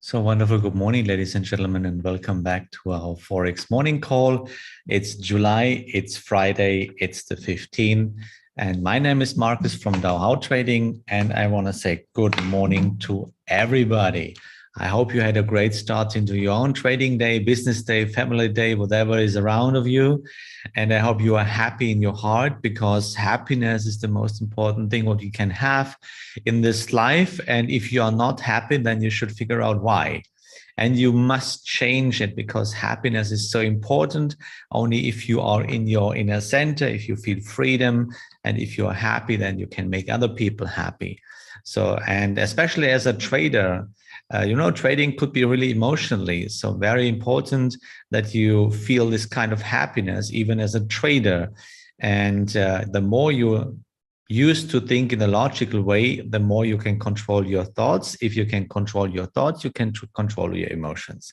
So wonderful. Good morning, ladies and gentlemen, and welcome back to our Forex morning call. It's July, it's Friday, it's the 15th. And my name is Marcus from DowHow Trading. And I want to say good morning to everybody. I hope you had a great start into your own trading day, business day, family day, whatever is around of you. And I hope you are happy in your heart, because happiness is the most important thing what you can have in this life. And if you are not happy, then you should figure out why. And you must change it, because happiness is so important. Only if you are in your inner center, if you feel freedom, and if you are happy, then you can make other people happy. So, and especially as a trader, trading could be really emotionally. So very important that you feel this kind of happiness, even as a trader. And the more you used to think in a logical way, the more you can control your thoughts. If you can control your thoughts, you can control your emotions.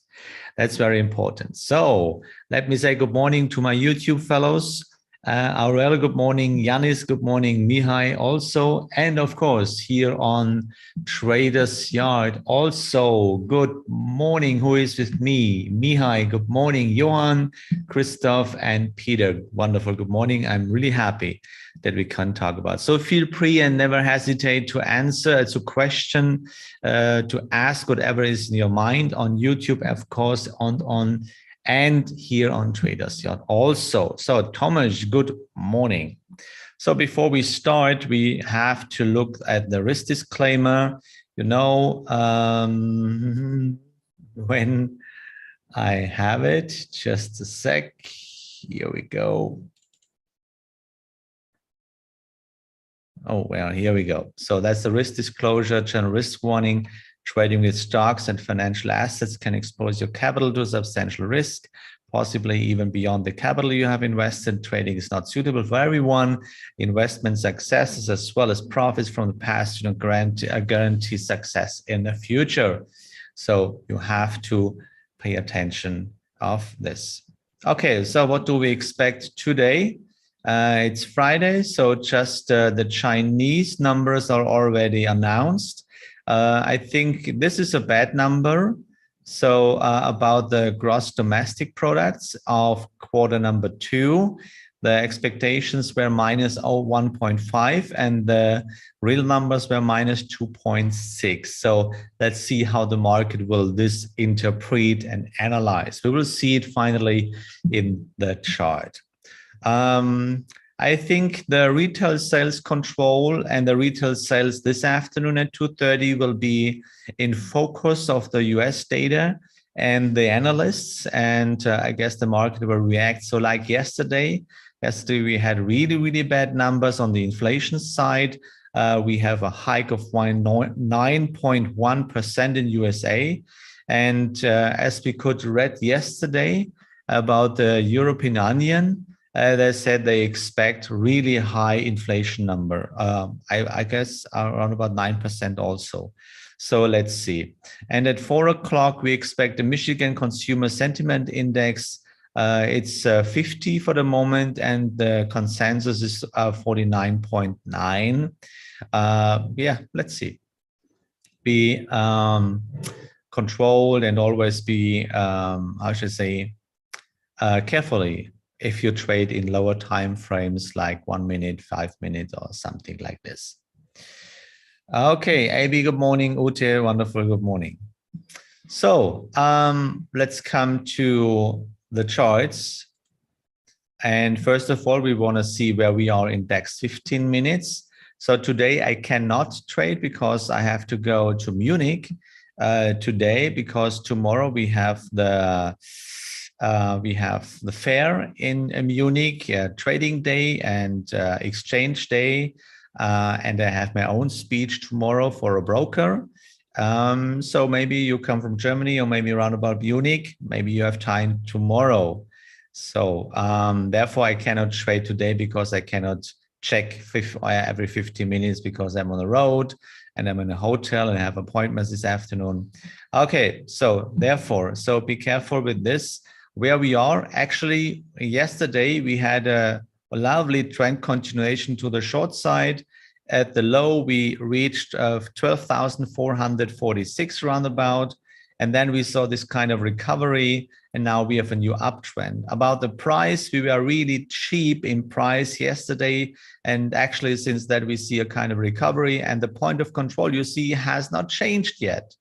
That's very important. So let me say good morning to my YouTube fellows. Aurel, good morning. Yanis, good morning. Mihai also. And of course, here on Traders Yard, also good morning. Who is with me? Mihai, good morning. Johan, Christoph, and Peter. Wonderful. Good morning. I'm really happy that we can talk about. So feel free and never hesitate to answer, to question, to ask whatever is in your mind on YouTube, of course, and here on Traders Yard also. So Thomas, good morning. So before we start, we have to look at the risk disclaimer. When I have it, just a sec. Here we go. Oh, well, here we go. So that's the risk disclosure, general risk warning. Trading with stocks and financial assets can expose your capital to substantial risk, possibly even beyond the capital you have invested. Trading is not suitable for everyone. Investment successes as well as profits from the past do not guarantee success in the future. So you have to pay attention of this. Okay, so what do we expect today? It's Friday, so just the Chinese numbers are already announced. I think this is a bad number. So about the gross domestic products of quarter number 2, the expectations were minus 1.5 and the real numbers were minus 2.6. So let's see how the market will this interpret and analyze. We will see it finally in the chart. I think the retail sales control and the retail sales this afternoon at 2:30 will be in focus of the US data and the analysts, and I guess the market will react. So like yesterday we had really, really bad numbers on the inflation side. We have a hike of 9.1% in USA. And as we could read yesterday about the European Union, they said they expect really high inflation number. I guess around about 9% also. So let's see. And at 4 o'clock, we expect the Michigan Consumer Sentiment Index. It's 50 for the moment, and the consensus is 49.9. Yeah, let's see. Be controlled and always be, I should say, carefully if you trade in lower time frames like 1 minute, 5 minutes, or something like this. Okay, AB, good morning. Ute, wonderful, good morning. So let's come to the charts. And first of all, we want to see where we are in DAX 15 minutes. So today I cannot trade because I have to go to Munich today, because tomorrow we have the fair in Munich, trading day and exchange day. And I have my own speech tomorrow for a broker. So maybe you come from Germany or maybe around about Munich, maybe you have time tomorrow. So therefore I cannot trade today, because I cannot check every 50 minutes because I'm on the road and I'm in a hotel and I have appointments this afternoon. Okay, so therefore, so be careful with this. Where we are, actually, yesterday we had a lovely trend continuation to the short side. At the low, we reached 12,446 roundabout, And then we saw this kind of recovery, and now we have a new uptrend. About the price, we were really cheap in price yesterday. And actually, since that, we see a kind of recovery, and the point of control you see has not changed yet.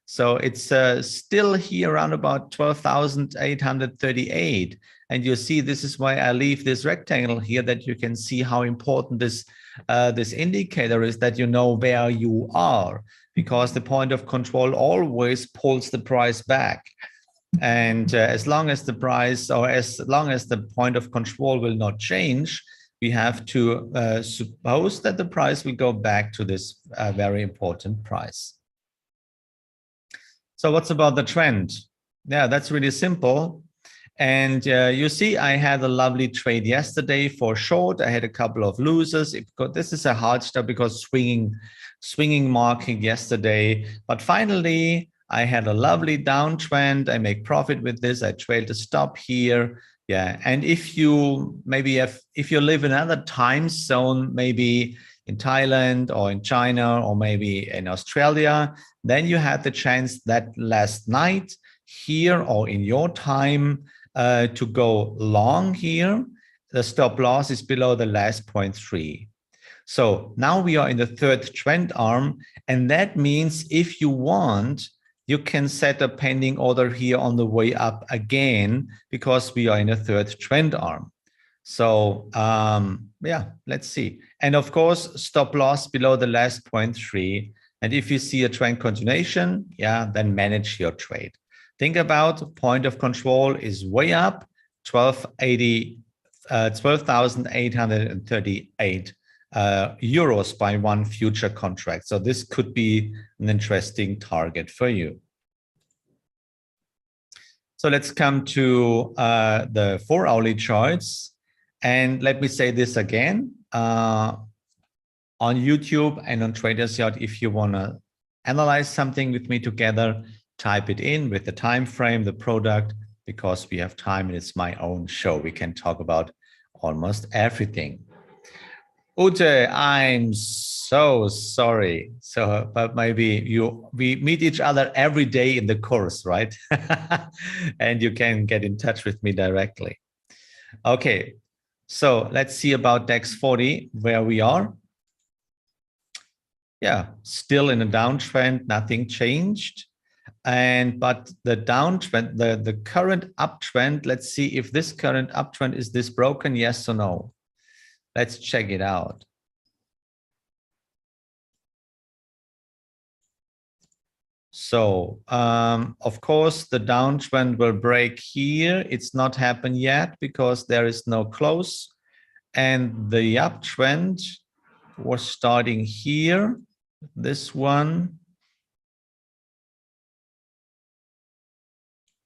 So it's still here around about 12,838. And you see, this is why I leave this rectangle here, that you can see how important this indicator is, that you know where you are, because the point of control always pulls the price back. And as long as the price, or as long as the point of control will not change, we have to suppose that the price will go back to this very important price. So what's about the trend? Yeah, that's really simple. And you see, I had a lovely trade yesterday for short. I had a couple of losers. This is a hard stop because swinging market yesterday. But finally, I had a lovely downtrend. I make profit with this. I trailed a stop here. Yeah, and if you live in another time zone, maybe in Thailand or in China or maybe in Australia, then you had the chance that last night here or in your time to go long here. The stop loss is below the last 0.3. So now we are in the third trend arm, and that means if you want, you can set a pending order here on the way up again, because we are in a third trend arm. So yeah, let's see. And of course, stop loss below the last 0.3. And if you see a trend continuation, yeah, then manage your trade. Think about point of control is way up, 12,838 euros by one future contract. So this could be an interesting target for you. So let's come to the 4-hourly charts. And let me say this again, on YouTube and on Traders Yacht, if you want to analyze something with me together, type it in with the time frame, the product, because we have time and it's my own show. We can talk about almost everything. Ute, I'm so sorry. So, but maybe we meet each other every day in the course, right? And you can get in touch with me directly. Okay, so let's see about DAX 40, where we are. Yeah, still in a downtrend, nothing changed. But the downtrend, the current uptrend, let's see if this current uptrend is this broken, yes or no. Let's check it out. So, of course, the downtrend will break here. It's not happened yet because there is no close. And the uptrend was starting here, this one.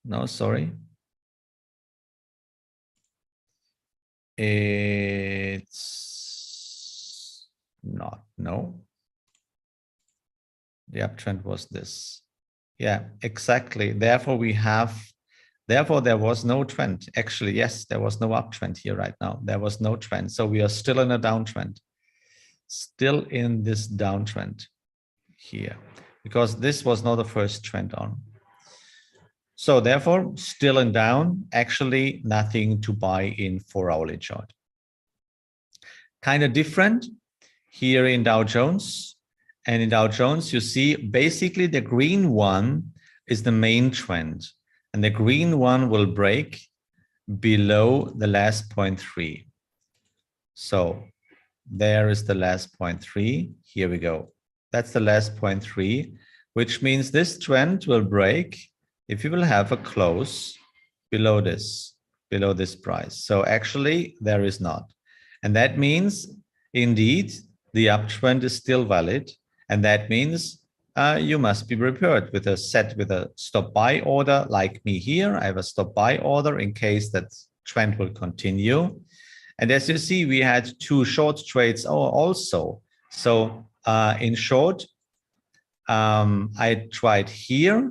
No, sorry. It's not, no. The uptrend was this. Yeah, exactly. Therefore, there was no trend. Actually, yes, there was no uptrend here right now. There was no trend. So we are still in a downtrend. Still in this downtrend here, because this was not the first trend on. So therefore, still in down, actually nothing to buy in 4-hourly chart. Kind of different here in Dow Jones. And in Dow Jones, you see basically the green one is the main trend. And the green one will break below the last 0.3. So there is the last 0.3. Here we go. That's the last 0.3, which means this trend will break if you will have a close below this price. So actually there is not. And that means indeed the uptrend is still valid. And that means you must be prepared with a stop buy order like me here. I have a stop buy order in case that trend will continue. And as you see, we had 2 short trades also. So in short, I tried here.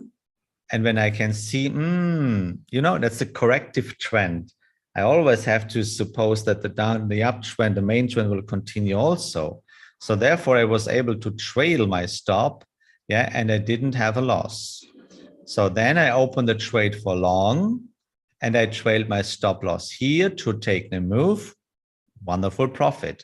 And when I can see, you know, that's a corrective trend. I always have to suppose that the uptrend, the main trend will continue also. So therefore I was able to trail my stop, yeah, and I didn't have a loss. So then I opened the trade for long and I trailed my stop loss here to take the move. Wonderful profit.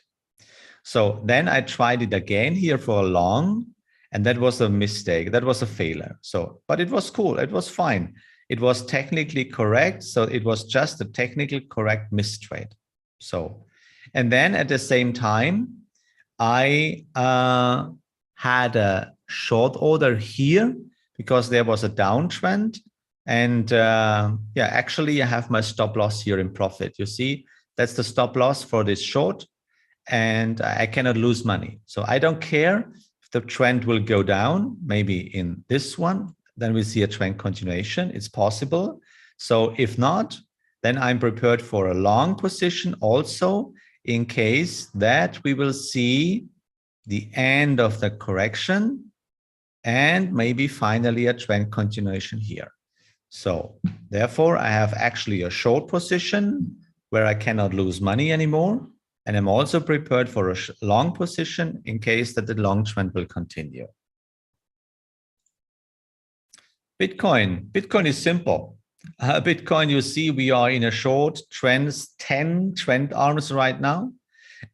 So then I tried it again here for a long, and that was a mistake. That was a failure. So, but it was cool. It was fine. It was technically correct. So it was just a technically correct mistrade. So, and then at the same time, I had a short order here because there was a downtrend. And yeah, actually I have my stop loss here in profit. You see, that's the stop loss for this short, and I cannot lose money. So I don't care if the trend will go down, maybe in this one, then we see a trend continuation. It's possible. So if not, then I'm prepared for a long position also in case that we will see the end of the correction and maybe finally a trend continuation here. So therefore, I have actually a short position where I cannot lose money anymore. And I'm also prepared for a long position in case that the long trend will continue. Bitcoin. Bitcoin is simple. Bitcoin, you see, we are in a short trends, 10 trend arms right now.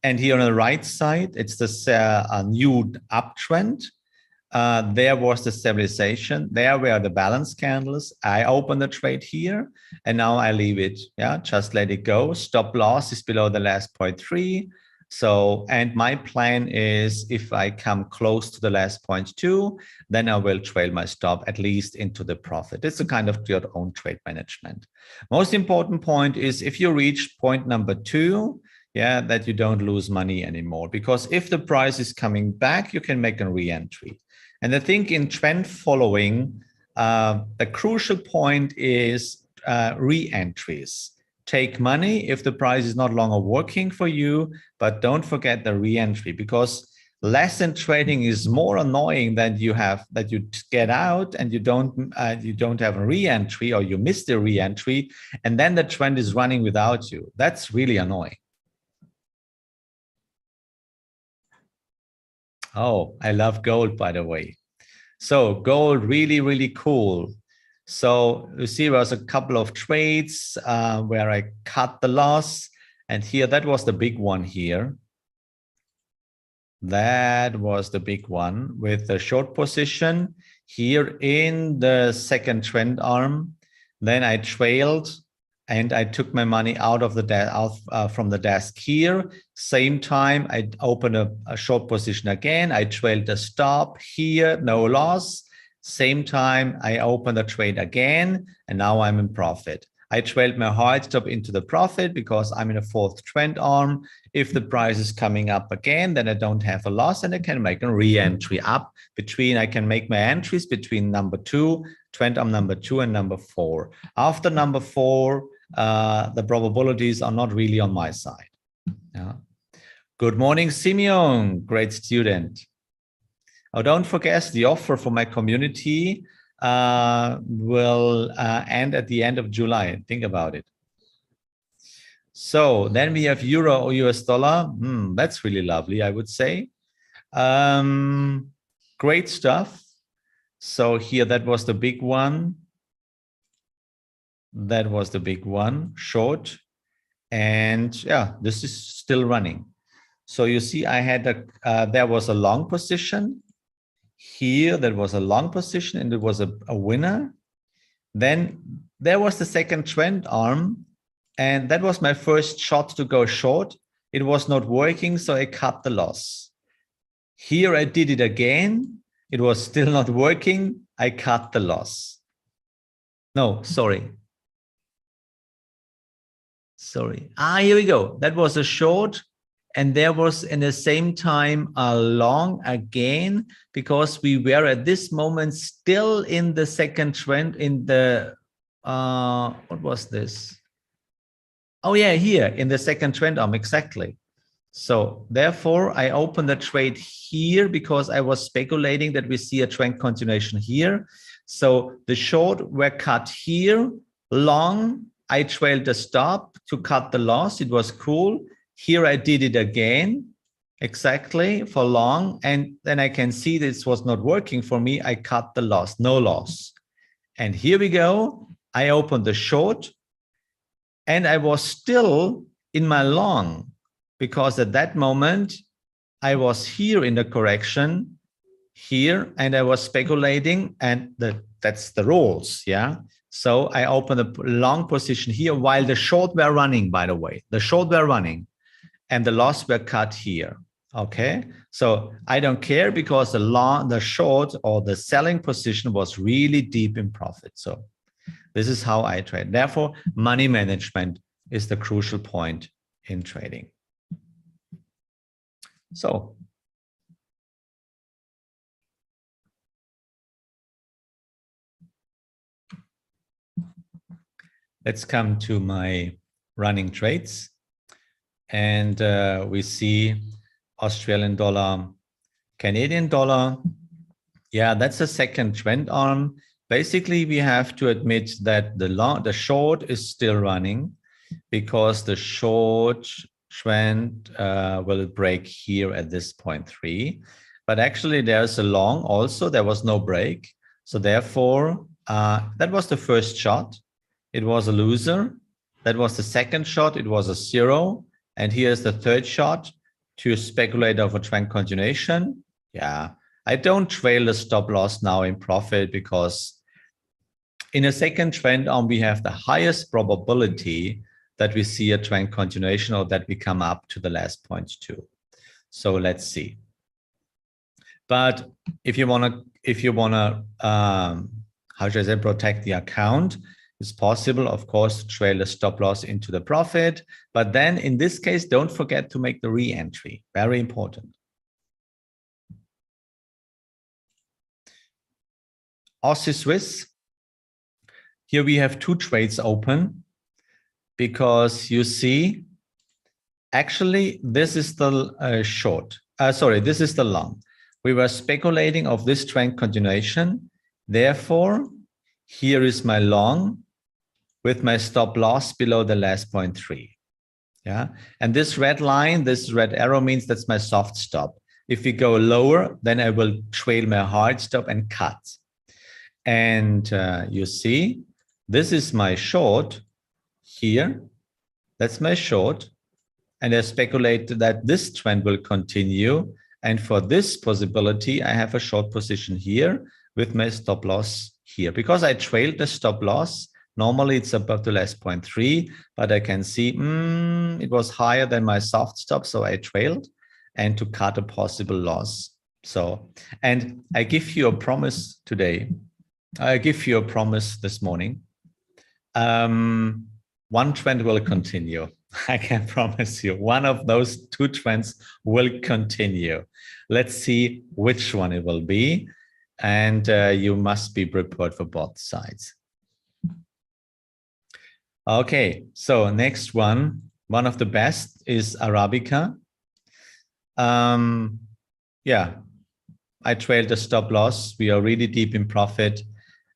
And here on the right side, it's this a new uptrend. There was the stabilization. There were the balance candles. I opened the trade here, and now I leave it. Yeah, just let it go. Stop loss is below the last 0.3. So, and my plan is if I come close to the last 0.2, then I will trail my stop at least into the profit. It's a kind of your own trade management. Most important point is if you reach point number 2, yeah, that you don't lose money anymore, because if the price is coming back, you can make a re-entry. And I think in trend following, the crucial point is re-entries. Take money if the price is not longer working for you, but don't forget the re-entry, because lesson trading is more annoying than you have that you get out and you don't have a re-entry, or you miss the re-entry, and then the trend is running without you. That's really annoying. Oh, I love gold, by the way. So gold, really, really cool. So you see, there was a couple of trades where I cut the loss. And here, that was the big one here. That was the big one with the short position here in the second trend arm. Then I trailed and I took my money out of the from the desk here. Same time, I opened a short position again. I trailed the stop here, no loss. Same time, I opened the trade again, and now I'm in profit. I trailed my hard stop into the profit because I'm in a fourth trend arm. If the price is coming up again, then I don't have a loss, and I can make a re-entry up between. I can make my entries between number 2, trend arm number 2 and number 4. After number 4, the probabilities are not really on my side. Yeah. Good morning, Simeon, great student. Oh, don't forget the offer for my community will end at the end of July. Think about it. So then we have euro or US dollar. That's really lovely, I would say. Great stuff. So here, that was the big one. That was the big one, short. And yeah, this is still running. So you see, I had there was a long position. Here, there was a long position and it was a winner. Then there was the second trend arm. And that was my first shot to go short. It was not working, so I cut the loss. Here I did it again. It was still not working. I cut the loss. No, sorry. Here we go. That was a short. And there was in the same time a long again, because we were at this moment still in the second trend in the, what was this? Oh yeah, here in the second trend arm, exactly. So therefore I opened the trade here because I was speculating that we see a trend continuation here. So the short were cut here, long, I trailed the stop to cut the loss. It was cool. Here I did it again, exactly for long. And then I can see this was not working for me. I cut the loss, no loss. And here we go. I opened the short and I was still in my long because at that moment I was here in the correction here and I was speculating, and that's the rules. Yeah. So I opened a long position here while the short were running, by the way, the short were running and the loss were cut here. Okay. So I don't care because the short or the selling position was really deep in profit. So this is how I trade. Therefore, money management is the crucial point in trading. So let's come to my running trades. And we see Australian dollar, Canadian dollar. Yeah, that's the second trend arm. Basically, we have to admit that the short is still running because the short trend will break here at this 0.3. But actually, there's a long also. There was no break. So therefore, that was the first shot. It was a loser. That was the second shot. It was a 0. And here's the third shot to speculate over trend continuation. Yeah, I don't trail the stop loss now in profit because in a second trend arm, we have the highest probability that we see a trend continuation or that we come up to the last 0.2. So let's see. But if you wanna, how should I say, protect the account, it's possible, of course, to trail a stop loss into the profit. But then in this case, don't forget to make the re-entry. Very important. Aussie Swiss. Here we have two trades open because you see, actually, this is the short. Sorry, this is the long. We were speculating of this trend continuation. Therefore, here is my long with my stop loss below the last 0.3. Yeah, and this red line, this red arrow means that's my soft stop. If we go lower, then I will trail my hard stop and cut. And you see, this is my short here. That's my short. And I speculate that this trend will continue. And for this possibility, I have a short position here with my stop loss here. Because I trailed the stop loss, normally it's above the last 0.3, but I can see it was higher than my soft stop, so I trailed and to cut a possible loss. So, and I give you a promise today. I give you a promise this morning. One trend will continue. I can promise you one of those two trends will continue. Let's see which one it will be. And you must be prepared for both sides. Okay, so next one of the best is Arabica. Yeah, I trailed the stop loss. We are really deep in profit.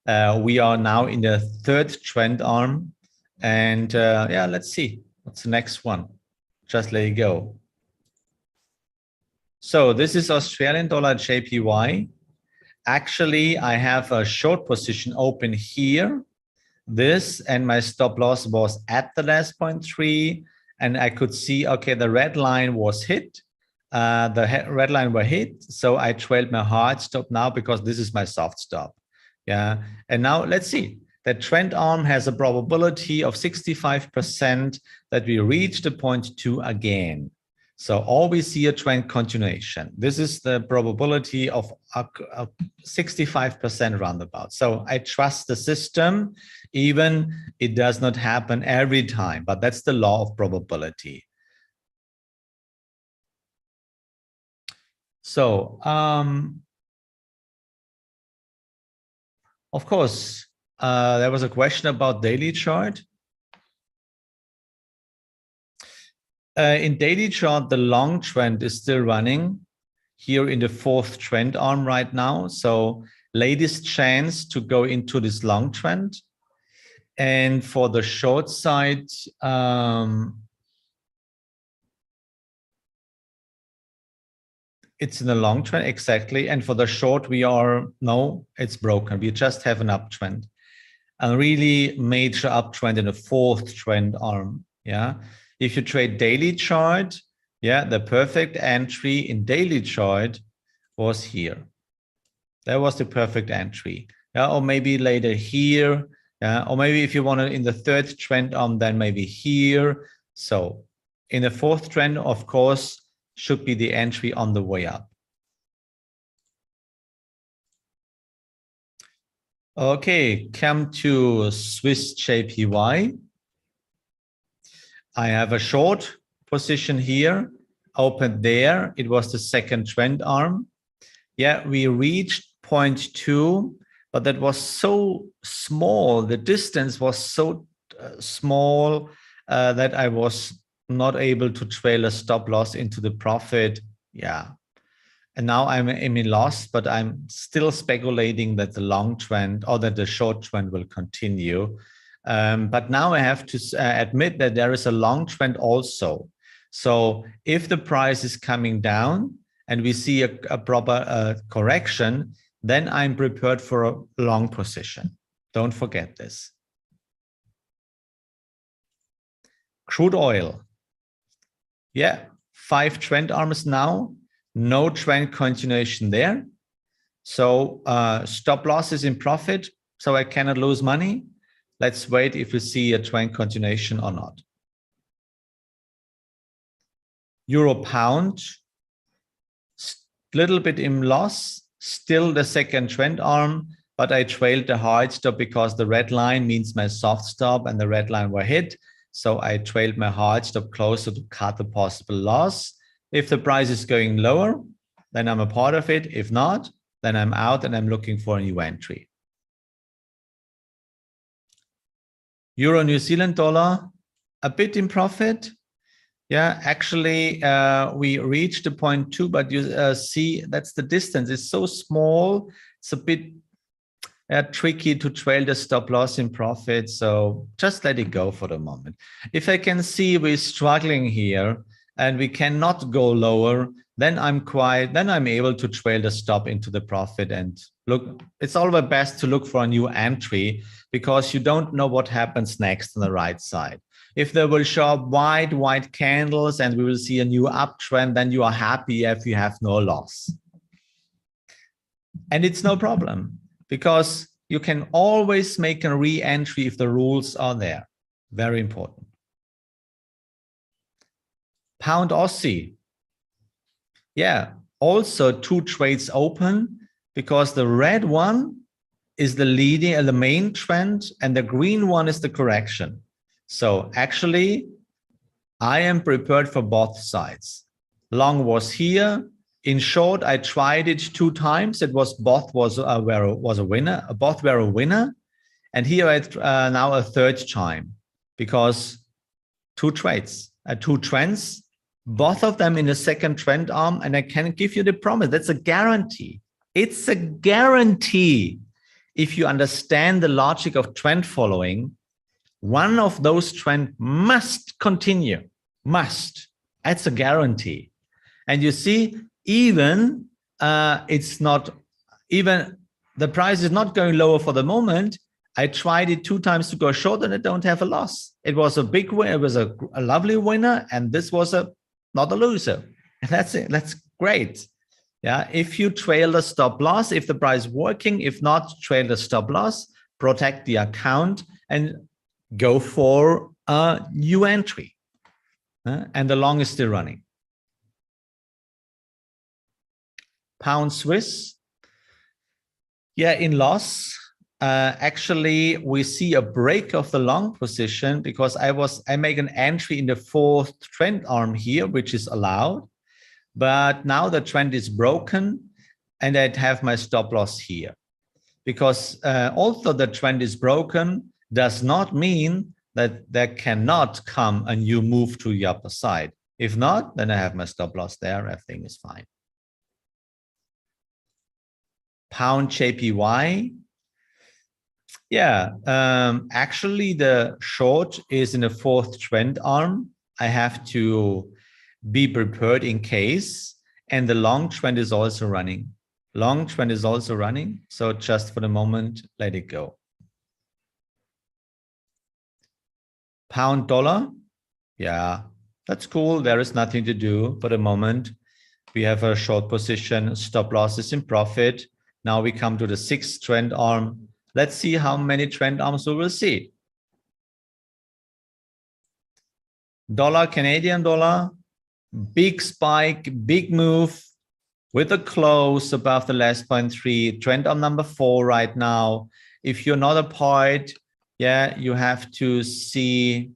We are now in the third trend arm. And yeah, let's see. What's the next one? Just let it go. So this is Australian dollar JPY. Actually, I have a short position open here. This and my stop loss was at the last 0.3. And I could see, okay, the red line was hit. The red line were hit. So I trailed my hard stop now because this is my soft stop. Yeah. And now let's see. The trend arm has a probability of 65% that we reach the 0.2 again. So always see a trend continuation. This is the probability of 65% roundabout. So I trust the system, even it does not happen every time, but that's the law of probability. So, of course, there was a question about daily chart. In daily chart, the long trend is still running here in the fourth trend arm right now. So latest chance to go into this long trend. And for the short side, it's in the long trend, exactly. And for the short, we are, no, it's broken. We just have an uptrend. a really major uptrend in the fourth trend arm. Yeah. If you trade daily chart, yeah, the perfect entry in daily chart was here. That was the perfect entry. Yeah, or maybe later here. Yeah, or maybe if you want to in the third trend arm, then maybe here. So in the fourth trend, of course, should be the entry on the way up. Okay, come to Swiss JPY. I have a short position here, opened there. It was the second trend arm. Yeah, we reached 0.2, but that was so small. The distance was so small that I was not able to trail a stop loss into the profit. Yeah. And now I'm in loss, but I'm still speculating that the long trend or that the short trend will continue. But now I have to admit that there is a long trend also. So if the price is coming down and we see a proper correction, then I'm prepared for a long position. Don't forget this. Crude oil. Yeah, 5 trend arms now. No trend continuation there. So stop loss is in profit, so I cannot lose money. Let's wait if we see a trend continuation or not. Euro pound, little bit in loss, still the second trend arm, but I trailed the hard stop because the red line means my soft stop and the red line were hit. So I trailed my hard stop closer to cut the possible loss. If the price is going lower, then I'm a part of it. If not, then I'm out and I'm looking for a new entry. Euro New Zealand dollar, a bit in profit. Yeah, actually, we reached the 0.2, but you see that's the distance. It's so small. It's a bit tricky to trail the stop loss in profit. So just let it go for the moment. If I can see we're struggling here and we cannot go lower, then I'm able to trail the stop into the profit and look. It's always best to look for a new entry because you don't know what happens next on the right side. If they will show up white candles and we will see a new uptrend, then you are happy if you have no loss. And it's no problem because you can always make a re-entry if the rules are there. Very important. Pound Aussie. Yeah, also 2 trades open because the red one is the leading and the main trend and the green one is the correction. So actually, I am prepared for both sides. Long was here. In short, I tried it 2 times. It was both was a winner. Both were a winner, and here I now a third time because 2 trades, 2 trends, both of them in the second trend arm, and I can give you the promise. That's a guarantee. It's a guarantee. If you understand the logic of trend following, one of those trends must continue. Must. That's a guarantee. And you see, even it's not, even the price is not going lower for the moment. I tried it 2 times to go short and I don't have a loss. It was a big win. It was a lovely winner. And this was not a loser. And that's it. That's great. Yeah. If you trail the stop loss, if the price is working, if not, trail the stop loss, protect the account and go for a new entry. And the long is still running. Pound Swiss. Yeah, in loss. Actually, we see a break of the long position because I make an entry in the 4th trend arm here, which is allowed. But now the trend is broken and I'd have my stop loss here. Because although the trend is broken, does not mean that there cannot come a new move to the upper side. If not, then I have my stop loss there. Everything is fine. Pound JPY. Yeah, actually the short is in the 4th trend arm. I have to be prepared in case, and the long trend is also running. Long trend is also running. So just for the moment, let it go. Pound dollar. Yeah, that's cool. There is nothing to do for the moment. We have a short position, stop losses in profit. Now we come to the 6th trend arm. Let's see how many trend arms we will see. Dollar, Canadian dollar, big spike, big move with a close above the last 0.3. Trend arm number 4 right now. If you're not a part, yeah, you have to see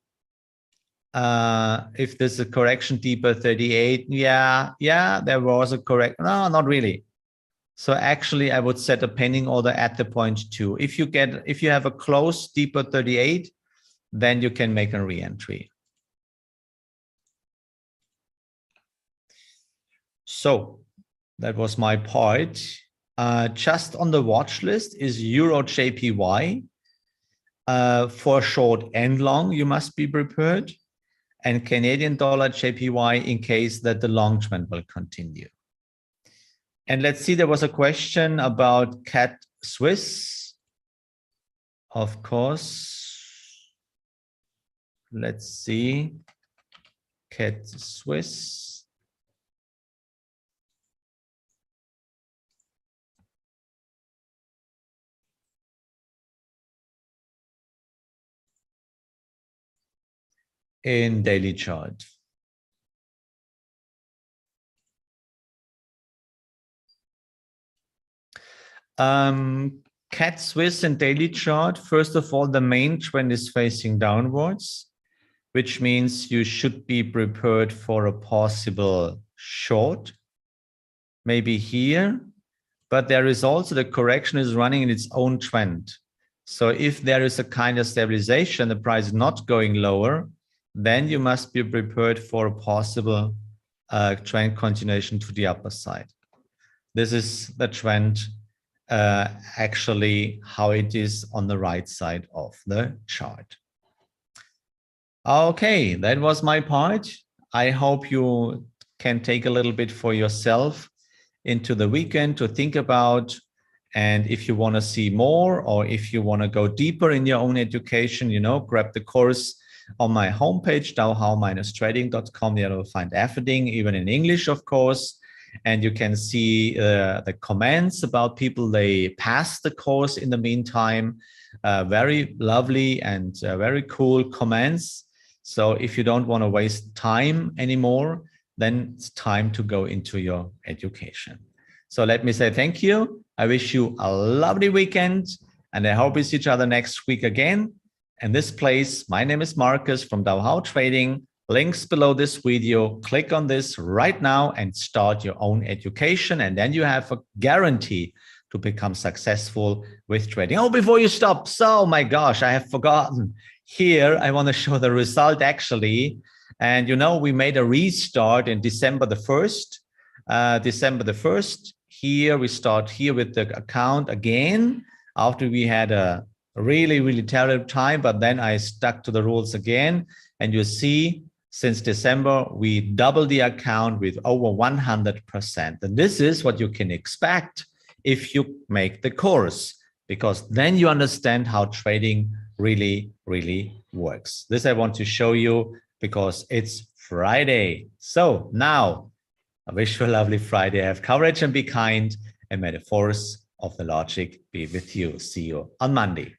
if there's a correction deeper 38. Yeah, there was a correct. No, not really. So actually, I would set a pending order at the point 2. If you have a close deeper 38, then you can make a re-entry. So that was my part. Just on the watch list is Euro JPY. For short and long, you must be prepared. And Canadian dollar JPY in case that the long trend will continue. And let's see, there was a question about CAD Swiss. Of course. Let's see. CAD Swiss. In daily chart. CAD Swiss and daily chart. First of all, the main trend is facing downwards, which means you should be prepared for a possible short, maybe here, but there is also the correction is running in its own trend. So if there is a kind of stabilization, the price is not going lower, then you must be prepared for a possible trend continuation to the upper side. This is the trend, actually how it is on the right side of the chart. Okay, that was my part. I hope you can take a little bit for yourself into the weekend to think about. And if you want to see more, or if you want to go deeper in your own education, you know, grab the course on my homepage, DowHow-trading.com. There you'll find everything, even in English, of course. And you can see the comments about people, they passed the course in the meantime. Very lovely and very cool comments. So if you don't want to waste time anymore, then it's time to go into your education. So let me say thank you. I wish you a lovely weekend, and I hope we see each other next week again. In this place, my name is Marcus from DowHow Trading. Links below this video. Click on this right now and start your own education. And then you have a guarantee to become successful with trading. Oh, before you stop. So, my gosh, I have forgotten. Here, I want to show the result actually. And you know, we made a restart in December the 1st. December the 1st. Here, we start here with the account again after we had a really terrible time, but then I stuck to the rules again. And you see, since December, we doubled the account with over 100%. And this is what you can expect if you make the course, because then you understand how trading really works. This I want to show you because it's Friday. So now I wish you a lovely Friday. Have courage and be kind, and may the force of the logic be with you. See you on Monday.